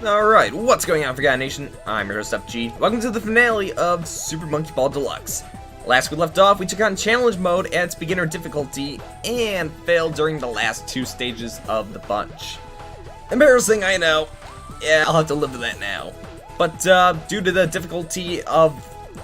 Alright, what's going on, Forgotten Nation? I'm your host, FG. Welcome to the finale of Super Monkey Ball Deluxe. Last we left off, we took on Challenge Mode at its beginner difficulty, and failed during the last two stages of the bunch. Embarrassing, I know. Yeah, I'll have to live with that now. But, due to the difficulty of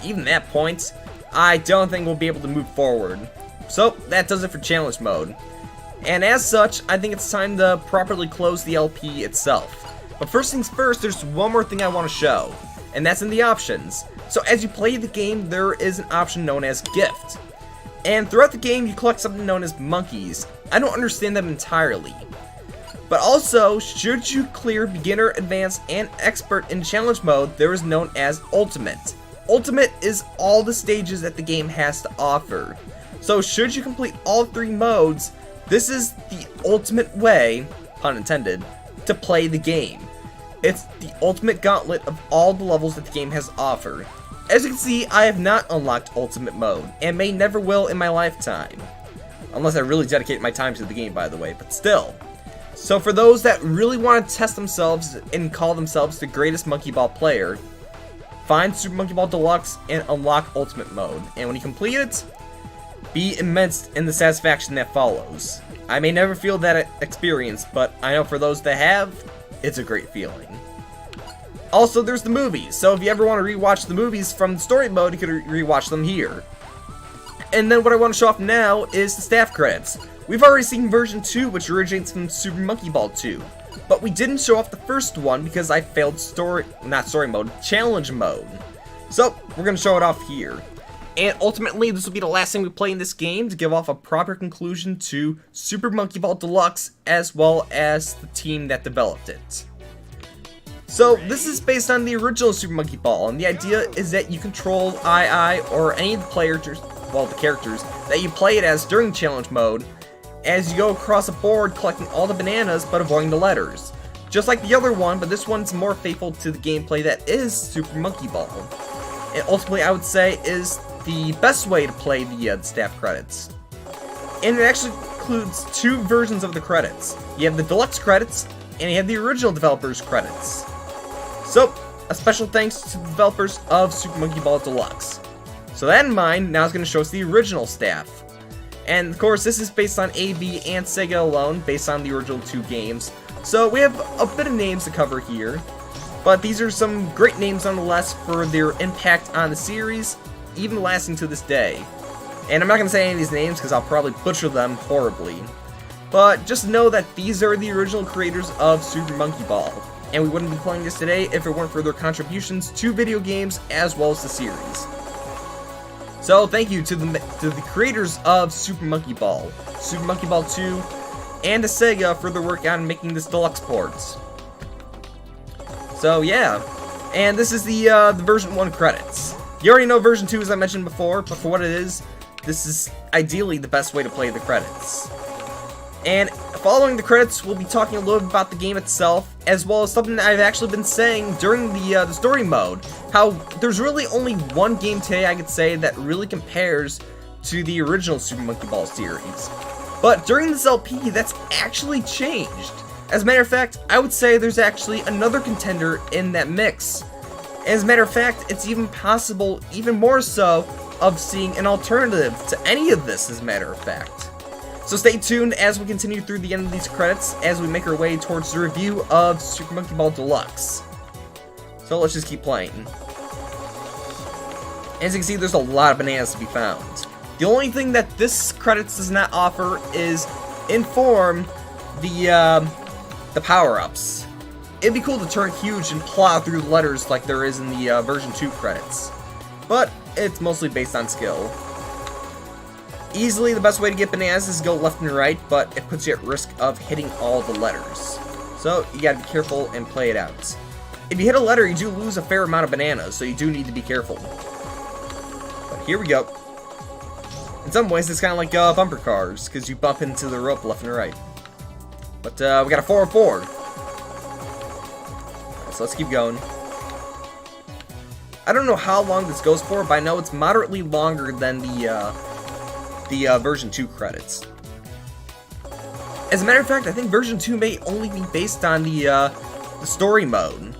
even that point, I don't think we'll be able to move forward. So, that does it for Challenge Mode. And as such, I think it's time to properly close the LP itself. But first things first, there's one more thing I want to show, and that's in the options. So as you play the game, there is an option known as Gift. And throughout the game, you collect something known as monkeys. I don't understand them entirely. But also, should you clear Beginner, Advanced, and Expert in Challenge Mode, there is known as Ultimate. Ultimate is all the stages that the game has to offer. So should you complete all three modes, this is the ultimate way, pun intended, to play the game. It's the ultimate gauntlet of all the levels that the game has to offer. As you can see, I have not unlocked Ultimate Mode, and may never will in my lifetime. Unless I really dedicate my time to the game, by the way, but still. So for those that really want to test themselves and call themselves the greatest Monkey Ball player, find Super Monkey Ball Deluxe and unlock Ultimate Mode. And when you complete it, be immense in the satisfaction that follows. I may never feel that experience, but I know for those that have, it's a great feeling. Also, there's the movies, so if you ever want to rewatch the movies from the story mode, you can rewatch them here. And then what I want to show off now is the staff credits. We've already seen version 2, which originates from Super Monkey Ball 2, but we didn't show off the first one because I failed challenge mode. So, we're going to show it off here. And ultimately, this will be the last thing we play in this game to give off a proper conclusion to Super Monkey Ball Deluxe, as well as the team that developed it. So, this is based on the original Super Monkey Ball, and the idea is that you control II or any of the characters that you play it as during Challenge Mode, as you go across the board collecting all the bananas but avoiding the letters. Just like the other one, but this one's more faithful to the gameplay that is Super Monkey Ball. And ultimately, I would say, is the best way to play the staff credits. And it actually includes two versions of the credits. You have the deluxe credits, and you have the original developers credits. So, a special thanks to the developers of Super Monkey Ball Deluxe. So that in mind, now it's going to show us the original staff. And of course, this is based on AB and SEGA alone, based on the original two games. So we have a bit of names to cover here, but these are some great names nonetheless for their impact on the series, even lasting to this day. And I'm not going to say any of these names because I'll probably butcher them horribly. But just know that these are the original creators of Super Monkey Ball, and we wouldn't be playing this today if it weren't for their contributions to video games as well as the series. So thank you to the creators of Super Monkey Ball 2, and to SEGA for their work on making this deluxe port. So yeah, and this is the version 1 credits. You already know version 2 as I mentioned before, but for what it is, this is ideally the best way to play the credits. And following the credits, we'll be talking a little bit about the game itself, as well as something that I've actually been saying during the story mode, how there's really only one game today I could say that really compares to the original Super Monkey Ball series. But during this LP, that's actually changed. As a matter of fact, I would say there's actually another contender in that mix. As a matter of fact, it's even possible, even more so, of seeing an alternative to any of this, as a matter of fact. So stay tuned as we continue through the end of these credits as we make our way towards the review of Super Monkey Ball Deluxe. So let's just keep playing. As you can see, there's a lot of bananas to be found. The only thing that this credits does not offer is inform the power-ups. It'd be cool to turn huge and plow through the letters like there is in the version 2 credits. But it's mostly based on skill. Easily, the best way to get bananas is to go left and right, but it puts you at risk of hitting all the letters. So, you gotta be careful and play it out. If you hit a letter, you do lose a fair amount of bananas, so you do need to be careful. But here we go. In some ways, it's kind of like bumper cars, because you bump into the rope left and right. But we got a 404. So let's keep going. I don't know how long this goes for, but I know it's moderately longer than the version 2 credits. As a matter of fact, I think version 2 may only be based on the the story mode.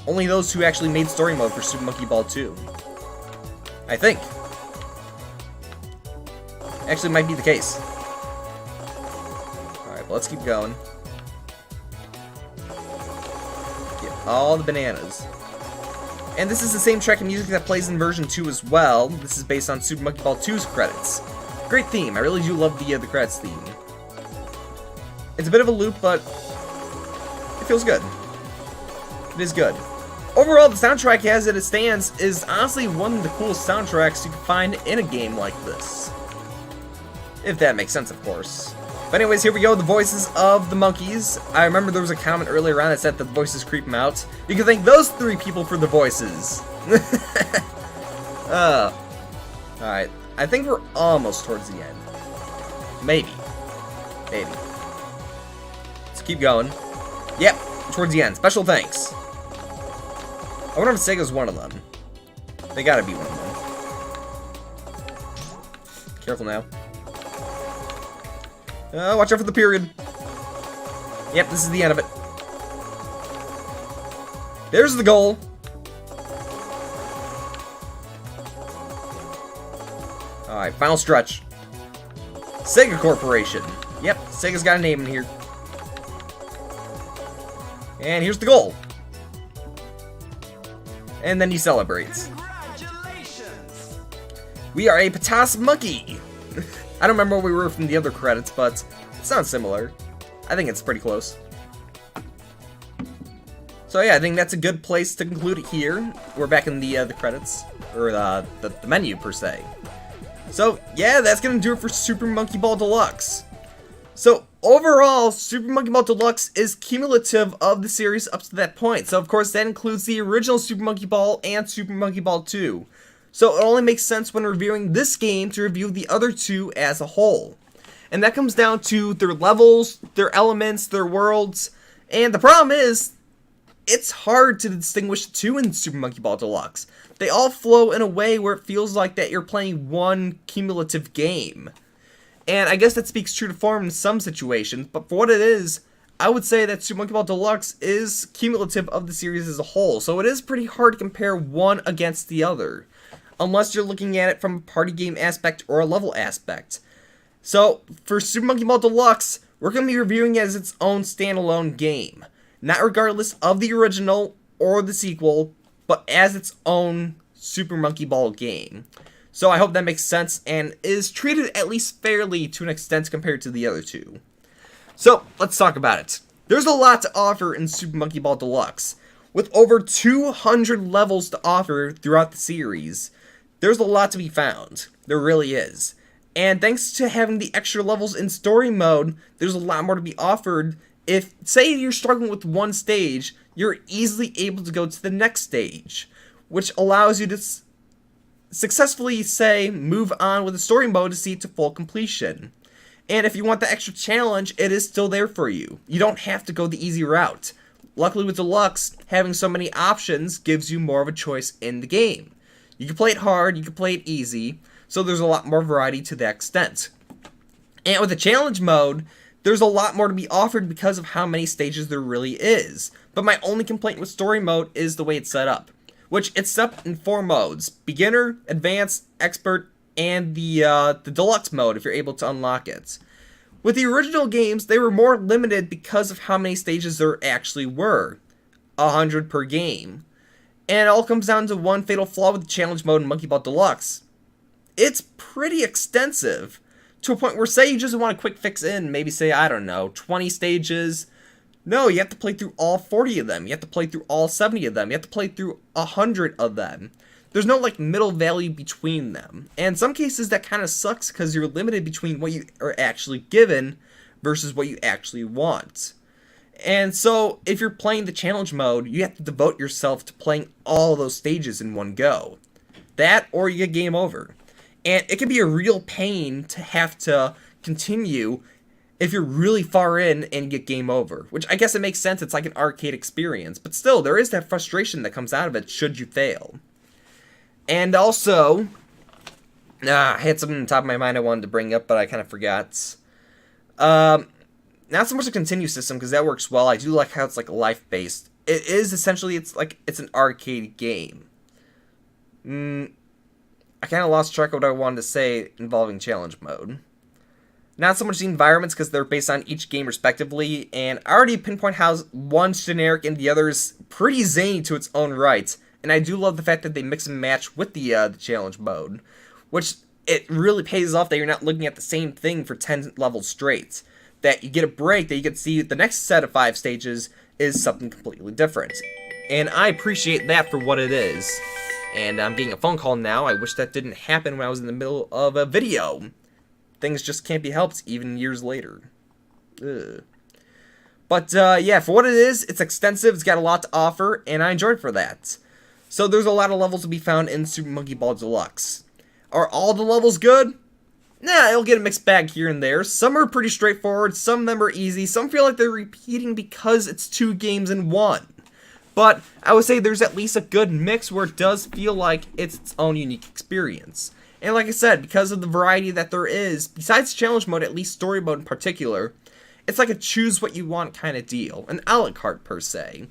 Only those who actually made story mode for Super Monkey Ball 2. I think. Actually, might be the case. Alright, but let's keep going. Get all the bananas. And this is the same track of music that plays in version 2 as well. This is based on Super Monkey Ball 2's credits. Great theme. I really do love the credits theme. It's a bit of a loop, but it feels good. It is good. Overall, the soundtrack as it stands is honestly one of the coolest soundtracks you can find in a game like this. If that makes sense, of course. But anyways, here we go, the voices of the monkeys. I remember there was a comment earlier on that said that the voices creep them out. You can thank those 3 people for the voices. Alright, I think we're almost towards the end. Maybe. Maybe. Let's keep going. Yep, towards the end. Special thanks. I wonder if SEGA's one of them. They gotta be one of them. Careful now. Watch out for the period. Yep, this is the end of it. There's the goal. Alright, final stretch. SEGA Corporation. Yep, SEGA's got a name in here. And here's the goal. And then he celebrates. Congratulations! We are a Patas monkey! I don't remember what we were from the other credits, but it sounds similar. I think it's pretty close. So yeah, I think that's a good place to conclude it here. We're back in the credits, or the menu per se. So yeah, that's gonna do it for Super Monkey Ball Deluxe. So overall, Super Monkey Ball Deluxe is cumulative of the series up to that point. So of course that includes the original Super Monkey Ball and Super Monkey Ball 2. So it only makes sense when reviewing this game to review the other 2 as a whole. And that comes down to their levels, their elements, their worlds. And the problem is, it's hard to distinguish the 2 in Super Monkey Ball Deluxe. They all flow in a way where it feels like that you're playing one cumulative game. And I guess that speaks true to form in some situations, but for what it is, I would say that Super Monkey Ball Deluxe is cumulative of the series as a whole. So it is pretty hard to compare one against the other, unless you're looking at it from a party game aspect or a level aspect. So, for Super Monkey Ball Deluxe, we're going to be reviewing it as its own standalone game. Not regardless of the original or the sequel, but as its own Super Monkey Ball game. So I hope that makes sense and is treated at least fairly to an extent compared to the other 2. So, let's talk about it. There's a lot to offer in Super Monkey Ball Deluxe. With over 200 levels to offer throughout the series, there's a lot to be found. There really is. And thanks to having the extra levels in story mode, there's a lot more to be offered. If, say, you're struggling with one stage, you're easily able to go to the next stage, which allows you to successfully, say, move on with the story mode to see it to full completion. And if you want the extra challenge, it is still there for you. You don't have to go the easy route. Luckily with Deluxe, having so many options gives you more of a choice in the game. You can play it hard, you can play it easy, so there's a lot more variety to that extent. And with the challenge mode, there's a lot more to be offered because of how many stages there really is. But my only complaint with story mode is the way it's set up, which it's set up in 4 modes: beginner, advanced, expert, and the deluxe mode if you're able to unlock it. With the original games, they were more limited because of how many stages there actually were, 100 per game. And it all comes down to one fatal flaw with the challenge mode in Monkey Ball Deluxe. It's pretty extensive, to a point where, say you just want a quick fix in, maybe say, I don't know, 20 stages. No, you have to play through all 40 of them. You have to play through all 70 of them. You have to play through 100 of them. There's no, like, middle value between them. And in some cases, that kind of sucks because you're limited between what you are actually given versus what you actually want. And so, if you're playing the challenge mode, you have to devote yourself to playing all those stages in one go. That, or you get game over. And it can be a real pain to have to continue if you're really far in and get game over. Which I guess it makes sense, it's like an arcade experience. But still, there is that frustration that comes out of it should you fail. And also, I had something on top of my mind I wanted to bring up, but I kind of forgot. Not so much a continue system, because that works well. I do like how it's like life-based it is essentially, it's an arcade game. I kind of lost track of what I wanted to say involving challenge mode. Not so much the environments, because they're based on each game respectively, and I already pinpoint how one's generic and the other's pretty zany to its own right. And I do love the fact that they mix and match with the challenge mode, which it really pays off that you're not looking at the same thing for 10 levels straight. That you get a break, that you can see the next set of 5 stages is something completely different. And I appreciate that for what it is. And I'm getting a phone call now. I wish that didn't happen when I was in the middle of a video. Things just can't be helped, even years later. Ugh. But, yeah, for what it is, it's extensive, it's got a lot to offer, and I enjoyed it for that. So there's a lot of levels to be found in Super Monkey Ball Deluxe. Are all the levels good? Nah, it'll get a mixed bag here and there. Some are pretty straightforward, some of them are easy, some feel like they're repeating because it's 2 games in 1. But I would say there's at least a good mix where it does feel like it's its own unique experience. And like I said, because of the variety that there is, besides challenge mode, at least story mode in particular, it's like a choose what you want kind of deal, an a la carte per se.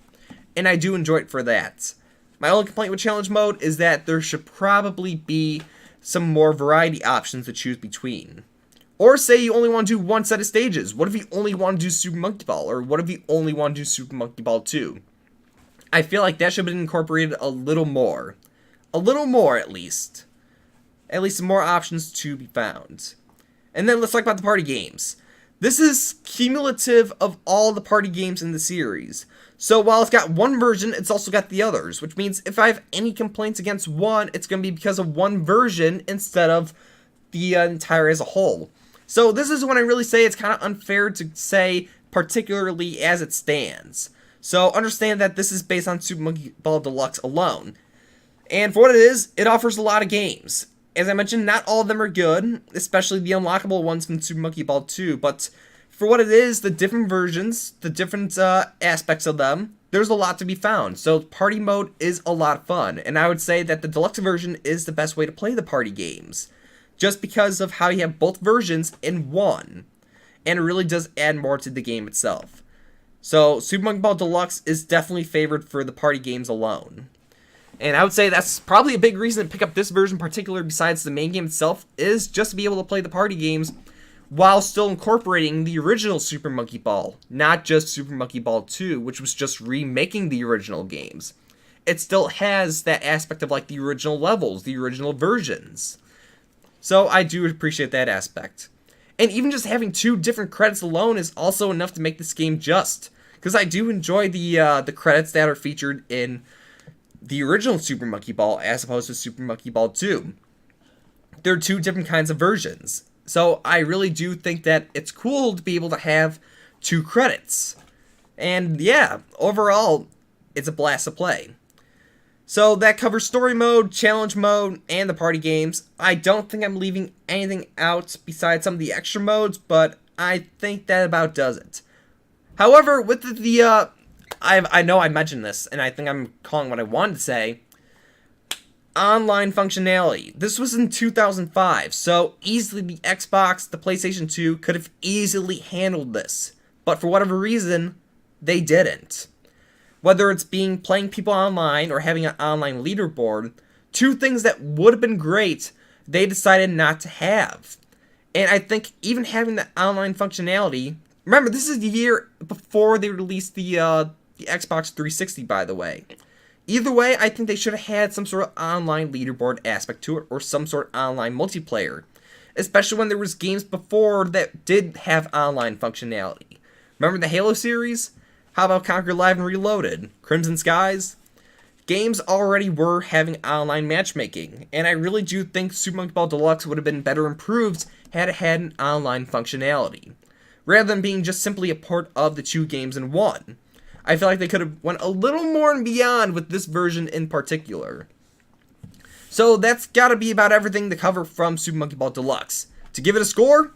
And I do enjoy it for that. My only complaint with challenge mode is that there should probably be some more variety options to choose between. Or say you only want to do one set of stages. What if you only want to do Super Monkey Ball? Or what if you only want to do Super Monkey Ball 2? I feel like that should have been incorporated a little more. A little more, at least. At least more options to be found. And then let's talk about the party games. This is cumulative of all the party games in the series. So while it's got one version, it's also got the others. Which means if I have any complaints against one, it's going to be because of one version instead of the entire as a whole. So this is when I really say it's kind of unfair to say particularly as it stands. So understand that this is based on Super Monkey Ball Deluxe alone. And for what it is, it offers a lot of games. As I mentioned, not all of them are good, especially the unlockable ones from Super Monkey Ball 2, but for what it is, the different versions, the different aspects of them, there's a lot to be found. So party mode is a lot of fun, and I would say that the deluxe version is the best way to play the party games, just because of how you have both versions in one, and it really does add more to the game itself. So Super Monkey Ball Deluxe is definitely favored for the party games alone. And I would say that's probably a big reason to pick up this version in particular, besides the main game itself, is just to be able to play the party games while still incorporating the original Super Monkey Ball, not just Super Monkey Ball 2, which was just remaking the original games. It still has that aspect of like the original levels, the original versions. So I do appreciate that aspect. And even just having 2 different credits alone is also enough to make this game just. Because I do enjoy the credits that are featured in the original Super Monkey Ball as opposed to Super Monkey Ball 2. They're 2 different kinds of versions. So I really do think that it's cool to be able to have 2 credits. And yeah, overall, it's a blast to play. So that covers story mode, challenge mode, and the party games. I don't think I'm leaving anything out besides some of the extra modes, but I think that about does it. However, with the I know I mentioned this, and I think I'm calling what I wanted to say. Online functionality. This was in 2005, so easily the Xbox, the PlayStation 2 could have easily handled this. But for whatever reason, they didn't. Whether it's playing people online or having an online leaderboard, 2 things that would have been great, they decided not to have. And I think even having the online functionality, remember this is the year before they released the Xbox 360, by the way. Either way, I think they should have had some sort of online leaderboard aspect to it, or some sort of online multiplayer. Especially when there was games before that did have online functionality. Remember the Halo series? How about Conquer Live and Reloaded? Crimson Skies? Games already were having online matchmaking, and I really do think Super Monkey Ball Deluxe would have been better improved had it had an online functionality, rather than being just simply a port of the 2 games in one. I feel like they could have went a little more and beyond with this version in particular. So that's gotta be about everything to cover from Super Monkey Ball Deluxe. To give it a score,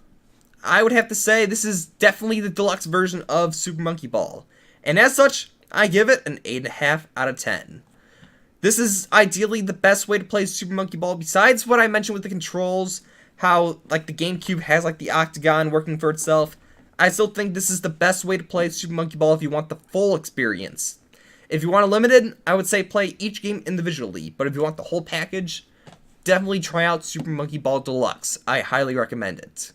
I would have to say this is definitely the deluxe version of Super Monkey Ball. And as such, I give it an 8.5 out of 10. This is ideally the best way to play Super Monkey Ball, besides what I mentioned with the controls, how like the GameCube has like the octagon working for itself. I still think this is the best way to play Super Monkey Ball if you want the full experience. If you want a limited, I would say play each game individually, but if you want the whole package, definitely try out Super Monkey Ball Deluxe. I highly recommend it.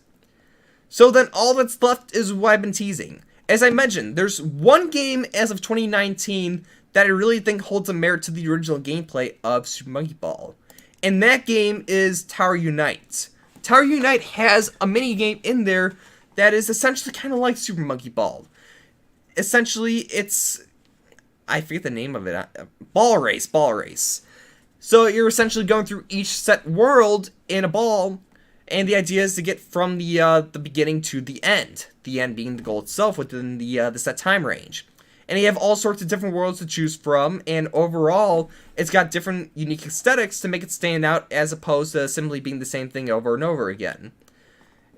So then all that's left is what I've been teasing. As I mentioned, there's one game as of 2019 that I really think holds a merit to the original gameplay of Super Monkey Ball. And that game is Tower Unite. Tower Unite has a mini game in there that is essentially kind of like Super Monkey Ball. Essentially, it's... I forget the name of it. Ball race. So you're essentially going through each set world in a ball, and the idea is to get from the beginning to the end being the goal itself within the set time range. And you have all sorts of different worlds to choose from, and overall, it's got different unique aesthetics to make it stand out as opposed to simply being the same thing over and over again.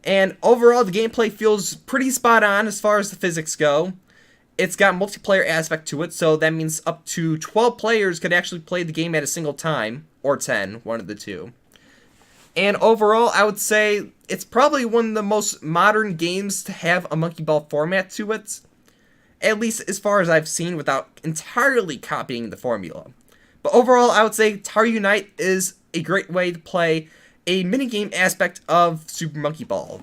And overall, the gameplay feels pretty spot on as far as the physics go. It's got a multiplayer aspect to it, so that means up to 12 players could actually play the game at a single time, or 10, one of the two. And overall, I would say it's probably one of the most modern games to have a Monkey Ball format to it. At least as far as I've seen without entirely copying the formula. But overall, I would say Tower Unite is a great way to play a minigame aspect of Super Monkey Ball.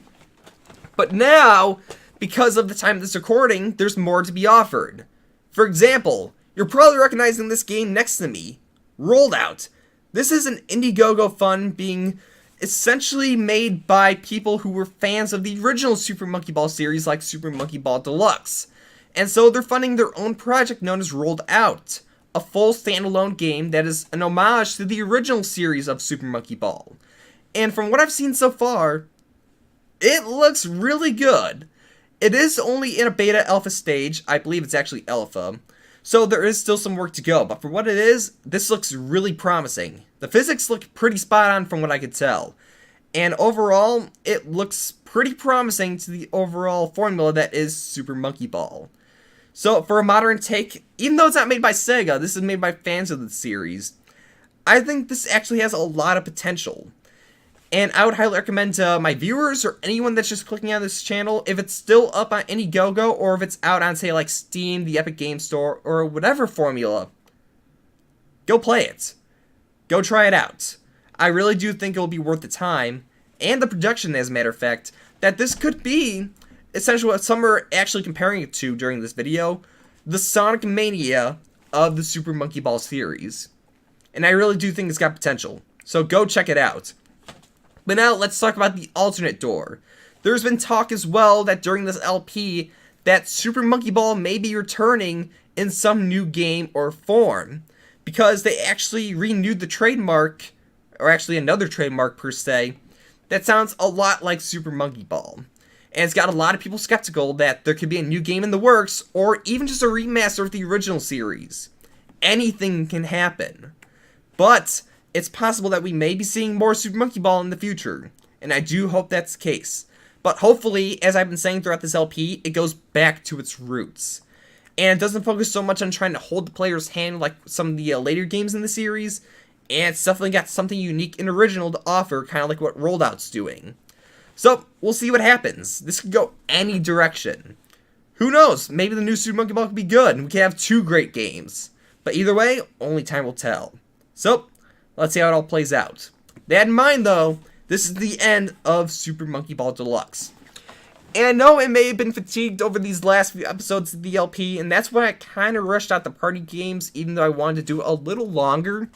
But now, because of the time of this recording, there's more to be offered. For example, you're probably recognizing this game next to me, Rolled Out. This is an Indiegogo fund being essentially made by people who were fans of the original Super Monkey Ball series like Super Monkey Ball Deluxe. And so they're funding their own project known as Rolled Out, a full standalone game that is an homage to the original series of Super Monkey Ball. And from what I've seen so far, it looks really good. It is only in a beta alpha stage. I believe it's actually alpha. So there is still some work to go, but for what it is, this looks really promising. The physics look pretty spot on from what I could tell. And overall, it looks pretty promising to the overall formula that is Super Monkey Ball. So for a modern take, even though it's not made by SEGA, this is made by fans of the series, I think this actually has a lot of potential. And I would highly recommend to my viewers or anyone that's just clicking on this channel, if it's still up on Indiegogo or if it's out on, say, like Steam, the Epic Game Store, or whatever formula, go play it. Go try it out. I really do think it'll be worth the time, and the production, as a matter of fact, that this could be essentially what some are actually comparing it to during this video, the Sonic Mania of the Super Monkey Ball series. And I really do think it's got potential, so go check it out. But now let's talk about the alternate door. There's been talk as well that during this LP that Super Monkey Ball may be returning in some new game or form, because they actually renewed the trademark, or actually another trademark per se, that sounds a lot like Super Monkey Ball. And it's got a lot of people skeptical that there could be a new game in the works, or even just a remaster of the original series. Anything can happen. But it's possible that we may be seeing more Super Monkey Ball in the future, and I do hope that's the case. But hopefully, as I've been saying throughout this LP, it goes back to its roots. And it doesn't focus so much on trying to hold the player's hand like some of the later games in the series, and it's definitely got something unique and original to offer, kind of like what Rolled Out's doing. So, we'll see what happens. This could go any direction. Who knows? Maybe the new Super Monkey Ball could be good, and we could have two great games. But either way, only time will tell. So, let's see how it all plays out. That in mind, though, this is the end of Super Monkey Ball Deluxe. And I know it may have been fatigued over these last few episodes of the LP, and that's why I kind of rushed out the party games, even though I wanted to do a little longer.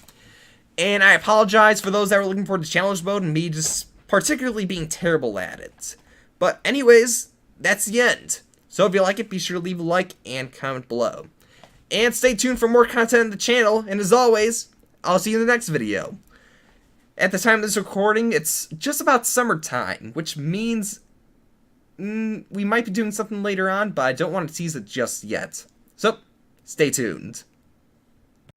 And I apologize for those that were looking for the challenge mode and me just particularly being terrible at it. But anyways, that's the end. So if you like it, be sure to leave a like and comment below. And stay tuned for more content on the channel, and as always, I'll see you in the next video. At the time of this recording, it's just about summertime, which means we might be doing something later on, but I don't want to tease it just yet. So, stay tuned.